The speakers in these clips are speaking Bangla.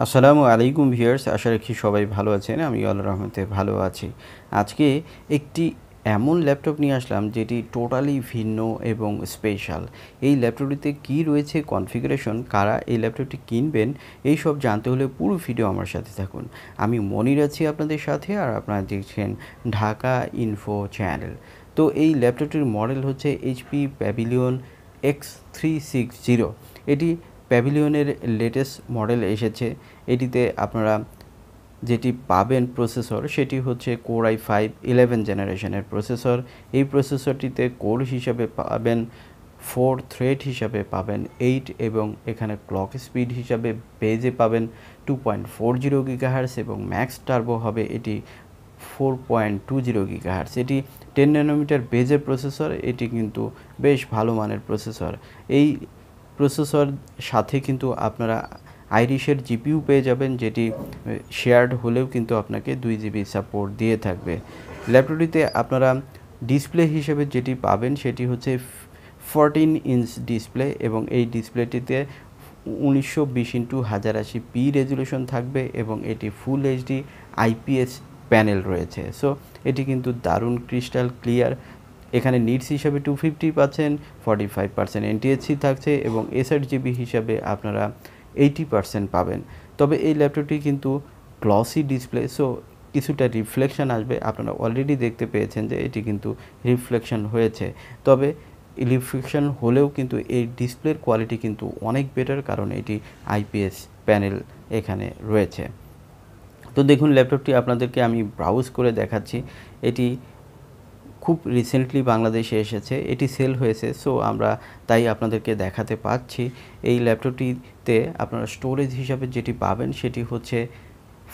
আসসালামু আলাইকুম ভিউয়ার্স, আশা রাখি সবাই ভালো আছেন। আমি আল্লাহর রহমতে ভালো আছি। আজকে একটি এমন ল্যাপটপ নিয়ে আসলাম যেটি টোটালি ভিন্ন এবং স্পেশাল। এই ল্যাপটপটিতে কী রয়েছে, কনফিগারেশন, কারা এই ল্যাপটপটি কিনবেন, এই সব জানতে হলে পুরো ভিডিও আমার সাথে থাকুন। আমি মনির আছি আপনাদের সাথে, আর আপনারা দেখছেন ঢাকা ইনফো চ্যানেল। তো এই ল্যাপটপটির মডেল হচ্ছে HP প্যাভিলিয়ন x360। এটি প্যাভিলিয়নের লেটেস্ট মডেল এসেছে। এটিতে আপনারা যেটি পাবেন প্রসেসর, সেটি হচ্ছে কোর i5 11 জেনারেশনের প্রসেসর। এই প্রসেসরটিতে কোর হিসাবে পাবেন 4 থ্রেড হিসাবে পাবেন 8, এবং এখানে ক্লক স্পিড হিসাবে বেজে পাবেন 2.40 GHz, এবং ম্যাক্স টার্বো হবে এটি 4.20 GHz। এটি 10 ন্যানোমিটার বেজের প্রসেসর। এটি কিন্তু বেশ ভালো মানের প্রসেসর। এই প্রসেসর সাথে কিন্তু আপনারা আইরিশের জিপিইউ পেয়ে যাবেন, যেটি শেয়ার্ড হলেও কিন্তু আপনাকে 2 GB সাপোর্ট দিয়ে থাকবে। ল্যাপটপটিতে আপনারা ডিসপ্লে হিসেবে যেটি পাবেন সেটি হচ্ছে 14 ইঞ্চ ডিসপ্লে, এবং এই ডিসপ্লেটিতে 1920x1080p রেজুলেশন থাকবে, এবং এটি ফুল এইচডি IPS প্যানেল রয়েছে। সো এটি কিন্তু দারুণ ক্রিস্টাল ক্লিয়ার। এখানে নিটস হিসাবে 250 পাচ্ছেন, 45% NTSC থাকছে, এবং 68GB হিসাবে আপনারা 80% পাবেন। তবে এই ল্যাপটপটি কিন্তু গ্লসি ডিসপ্লে, সো কিছুটা রিফ্লেকশন আসবে। আপনারা অলরেডি দেখতে পেয়েছেন যে এটি কিন্তু রিফ্লেকশন হয়েছে। তবে রিফ্লেকশন হলেও কিন্তু এই ডিসপ্লের কোয়ালিটি কিন্তু অনেক বেটার, কারণ এটি IPS প্যানেল এখানে রয়েছে। তো দেখুন, ল্যাপটপটি আপনাদেরকে আমি ব্রাউজ করে দেখাচ্ছি। এটি খুব রিসেন্টলি বাংলাদেশে এসেছে, এটি সেল হয়েছে, সো আমরা তাই আপনাদেরকে দেখাতে পাচ্ছি। এই ল্যাপটপটিতে আপনারা স্টোরেজ হিসাবে যেটি পাবেন সেটি হচ্ছে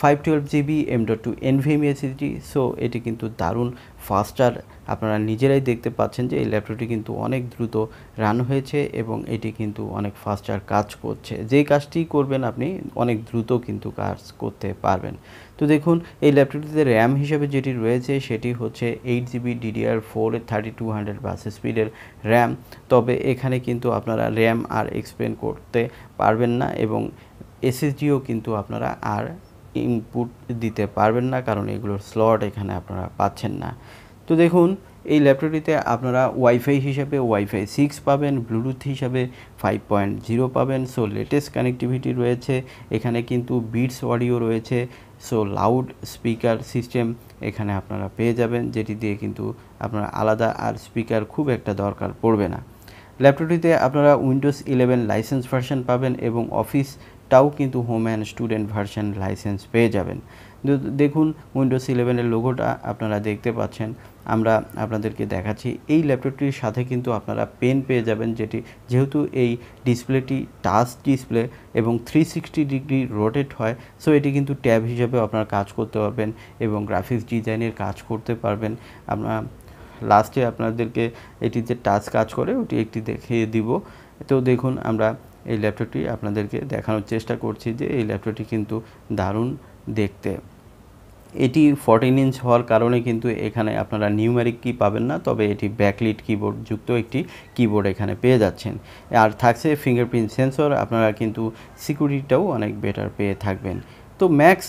512GB M.2 NVMe SSD। So এটি কিন্তু দারুণ ফাস্টার। আপনারা নিজেরাই দেখতে পাচ্ছেন যে এই ল্যাপটপটি কিন্তু অনেক দ্রুত রান হয়েছে, এবং এটি কিন্তু অনেক ফাস্টার কাজ করছে। যেই কাজটি করবেন আপনি অনেক দ্রুত কিন্তু কাজ করতে পারবেন। তো দেখুন, এই ল্যাপটপটিতে র্যাম হিসেবে যেটি রয়েছে সেটি হচ্ছে 8GB DDR4 3200 বাস স্পিডের র্যাম। তবে এখানে কিন্তু আপনারা র্যাম আর এক্সপেন্ড করতে পারবেন না, এবং SSDও কিন্তু আপনারা আর ইনপুট দিতে পারবেন না, কারণ এগুলোর স্লট এখানে আপনারা পাচ্ছেন না। তো দেখুন, এই ল্যাপটপটিতে আপনারা ওয়াইফাই হিসাবে ওয়াইফাই 6 পাবেন, ব্লুটুথ হিসাবে 5.0 পাবেন। সো লেটেস্ট কানেক্টিভিটি রয়েছে। এখানে কিন্তু বিটস অডিও রয়েছে। সো লাউড স্পিকার সিস্টেম এখানে আপনারা পেয়ে যাবেন, যেটি দিয়ে কিন্তু আপনারা আলাদা আর স্পিকার খুব একটা দরকার পড়বে না। ল্যাপটপটিতে আপনারা উইন্ডোজ 11 লাইসেন্স ভার্সন পাবেন, এবং অফিসটাও কিন্তু home and student version licence পেয়ে যাবেন। দেখুন, উইন্ডোজ 11-এর লোগোটা আপনারা দেখতে পাচ্ছেন। আমরা আপনাদেরকে দেখাচ্ছি। এই ল্যাপটপটির সাথে কিন্তু আপনারা পেন পেয়ে যাবেন, যেহেতু এই ডিসপ্লেটি টাচ ডিসপ্লে এবং 360 ডিগ্রি রোটেট হয়, সো এটি কিন্তু ট্যাব হিসেবে আপনারা কাজ করতে পারবেন, এবং গ্রাফিক্স ডিজাইনের কাজ করতে পারবেন। আপনারা লাস্টে আপনাদেরকে এটি যে টাচ কাজ করে ওটি একটি দেখিয়ে দিব। তো দেখুন, আমরা এই ল্যাপটপটি আপনাদেরকে দেখানোর চেষ্টা করছি যে এই ল্যাপটপটি কিন্তু দারুণ দেখতে। এটি 14 ইঞ্চ হওয়ার কারণে কিন্তু এখানে আপনারা নিউমেরিক কি পাবেন না, তবে এটি ব্যাকলিট কিবোর্ড যুক্ত একটি কিবোর্ড এখানে পেয়ে যাচ্ছেন। আর থাকছে ফিঙ্গারপ্রিন্ট সেন্সর। আপনারা কিন্তু সিকিউরিটিটাও অনেক বেটার পেয়ে থাকবেন। তো ম্যাক্স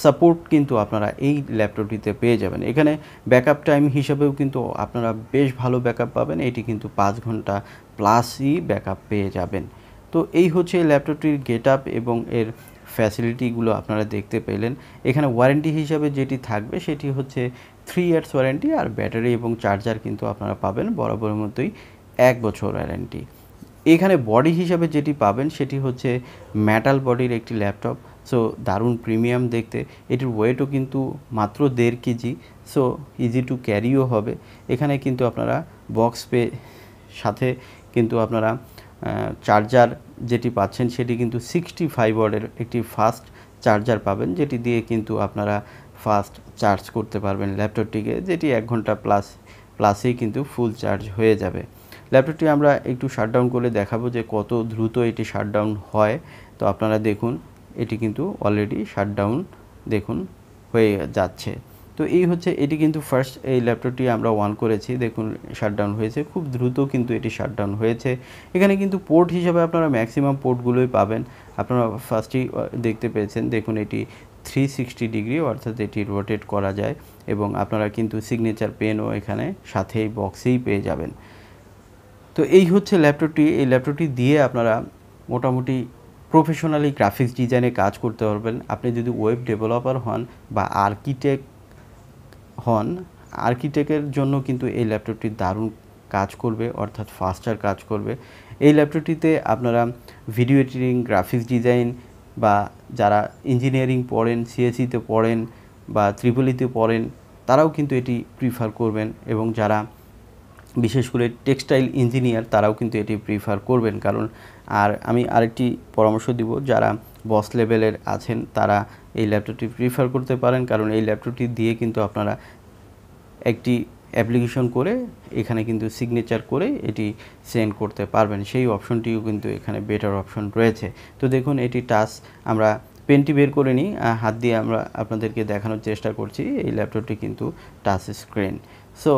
সাপোর্ট কিন্তু আপনারা এই ল্যাপটপটিতে পেয়ে যাবেন। এখানে ব্যাকআপ টাইম হিসাবেও কিন্তু আপনারা বেশ ভালো ব্যাকআপ পাবেন। এটি কিন্তু 5 ঘন্টা প্লাসই ব্যাকআপ পেয়ে যাবেন। তো এই হচ্ছে ল্যাপটপটির গেটআপ এবং এর ফ্যাসিলিটিগুলো আপনারা দেখতে পেলেন। এখানে ওয়ারেন্টি হিসাবে যেটি থাকবে সেটি হচ্ছে 3 ইয়ার্স ওয়ারেন্টি, আর ব্যাটারি এবং চার্জার কিন্তু আপনারা পাবেন বরাবরের মতোই 1 বছর ওয়ারেন্টি। এখানে বডি হিসাবে যেটি পাবেন সেটি হচ্ছে মেটাল বডির একটি ল্যাপটপ। সো দারুণ প্রিমিয়াম দেখতে। এটির ওয়েটও কিন্তু মাত্র 1.5 কেজি। সো ইজি টু ক্যারিও হবে। এখানে কিন্তু আপনারা বক্স সাথে কিন্তু আপনারা চার্জার যেটি পাচ্ছেন সেটি কিন্তু 65 ওয়াটের একটি ফাস্ট চার্জার পাবেন, যেটি দিয়ে কিন্তু আপনারা ফাস্ট চার্জ করতে পারবেন ল্যাপটপটিকে, যেটি 1 ঘন্টা প্লাসেই কিন্তু ফুল চার্জ হয়ে যাবে। ল্যাপটপটি আমরা একটু শাটডাউন করে দেখাবো যে কত দ্রুত এটি শাটডাউন হয়। তো আপনারা দেখুন, এটি কিন্তু অলরেডি শাটডাউন দেখুন হয়ে যাচ্ছে। তো এই হচ্ছে, এটি কিন্তু ফার্স্ট এই ল্যাপটপটি আমরা অন করেছি, দেখুন শাটডাউন হয়েছে, খুব দ্রুত কিন্তু এটি শাটডাউন হয়েছে। এখানে কিন্তু পোর্ট হিসাবে আপনারা ম্যাক্সিমাম পোর্টগুলোই পাবেন। আপনারা ফার্স্টেই দেখতে পেয়েছেন, দেখুন এটি 360 ডিগ্রি, অর্থাৎ এটি রোটেট করা যায় এবং আপনারা কিন্তু সিগনেচার পেনও এখানে সাথেই বক্সেই পেয়ে যাবেন। তো এই হচ্ছে ল্যাপটপটি। এই ল্যাপটপটি দিয়ে আপনারা মোটামুটি প্রফেশনালি গ্রাফিক্স ডিজাইনে কাজ করতে পারবেন। আপনি যদি ওয়েব ডেভেলপার হন বা আর্কিটেক্ট হন, আর্কিটেক্টের জন্য কিন্তু এই ল্যাপটপটি দারুণ কাজ করবে, অর্থাৎ ফাস্টার কাজ করবে। এই ল্যাপটপটিতে আপনারা ভিডিও এডিটিং, গ্রাফিক্স ডিজাইন বা যারা ইঞ্জিনিয়ারিং পড়েন, সিএসইতে পড়েন বা ত্রিপলিতে পড়েন, তারাও কিন্তু এটি প্রিফার করবেন এবং যারা বিশেষ করে টেক্সটাইল ইঞ্জিনিয়ার তারাও কিন্তু এটি প্রিফার করবেন। কারণ আমি আরেকটি পরামর্শ দিব, যারা বস লেভেলের আছেন তারা এই ল্যাপটপটি প্রিফার করতে পারেন, কারণ এই ল্যাপটপটি দিয়ে কিন্তু আপনারা একটি অ্যাপ্লিকেশন করে এখানে কিন্তু সিগনেচার করে এটি সেন্ড করতে পারবেন। সেই অপশনটিও কিন্তু এখানে বেটার অপশন রয়েছে। তো দেখুন এটি টাচ, আমরা পেনটি বের করে নিই, হাত দিয়ে আমরা আপনাদেরকে দেখানোর চেষ্টা করছি। এই ল্যাপটপটি কিন্তু টাচ স্ক্রিন, সো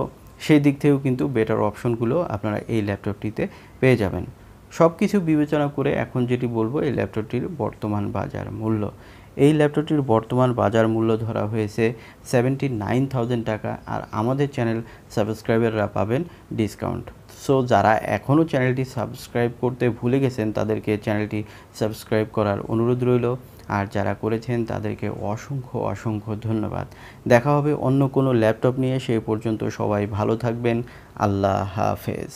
সেই দিক থেকেও কিন্তু বেটার অপশনগুলো আপনারা এই ল্যাপটপটিতে পেয়ে যাবেন। সব কিছু বিবেচনা করে এখন যেটি বলবো, এই ল্যাপটপটির বর্তমান বাজার মূল্য। এই ল্যাপটপটির বর্তমান বাজার মূল্য ধরা হয়েছে 79,000 টাকা, আর আমাদের চ্যানেল সাবস্ক্রাইবাররা পাবেন ডিসকাউন্ট। সো যারা এখনও চ্যানেলটি সাবস্ক্রাইব করতে ভুলে গেছেন তাদেরকে চ্যানেলটি সাবস্ক্রাইব করার অনুরোধ রইল, আর যারা করেছেন তাদেরকে অসংখ্য অসংখ্য ধন্যবাদ। দেখা হবে অন্য কোনো ল্যাপটপ নিয়ে, সেই পর্যন্ত সবাই ভালো থাকবেন। আল্লাহ হাফেজ।